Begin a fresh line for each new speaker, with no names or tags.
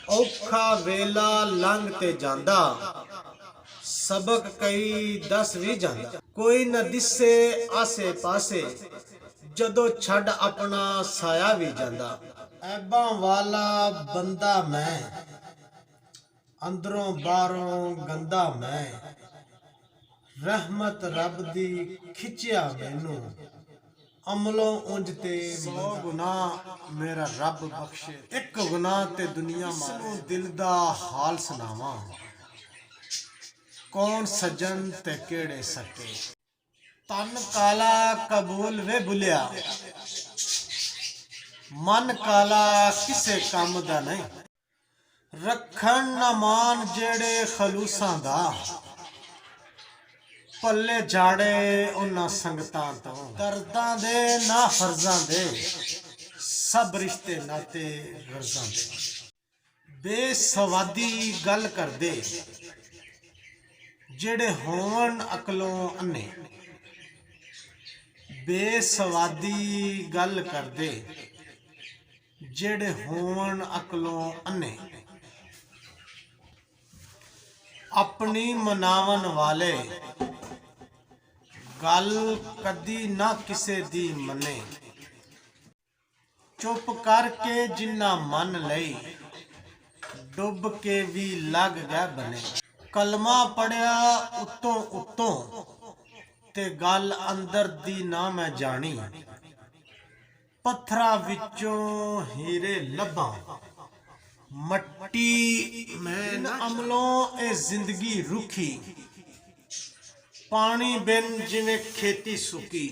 औखा वेला लंघ ते जांदा, सबक कई दस भी जांदा। कोई न दिसे आसे पासे, जदों छड़ अपना साया भी जांदा। ऐबां वाला बंदा मैं, अंदरों बाहरों गंदा मैं, रहमत रब दी खिंचिया मैनू, अमलों उंज ते 100 गुनाह मेरा रब बख्शे, एक गुनाह ते दुनिया मारे। दिल दा हाल सुनावा, कौन सजन ते केड़े सके। तन काला कबूल वे भुलिया, मन काला किसे काम दा नहीं। रखन ना मान जेड़े खलूसां दा, पल्ले झाड़े उन्हां संगतां तो। दर्दां दे ना फर्जां दे, सब रिश्ते नाते गर्जां दे। बेसवादी गल करदे, जेड़े होवन अकलों अन्ने। बेसवादी गल करदे, जेड़े होवन अकलों अन्ने। अपनी मनावन वाले, गल कदी ना किसे दी मने। चुप करके जिन्ना मन लई, डुब के भी लग गए बने। कलमा पढ़िया उत्तों उत्तों, ते गल अंदर दी ना मैं जानी। पत्थरा विचों हीरे लभा, मट्टी मैं न अमलों ए जिंदगी रुखी। पानी बिन जिवें खेती सुकी।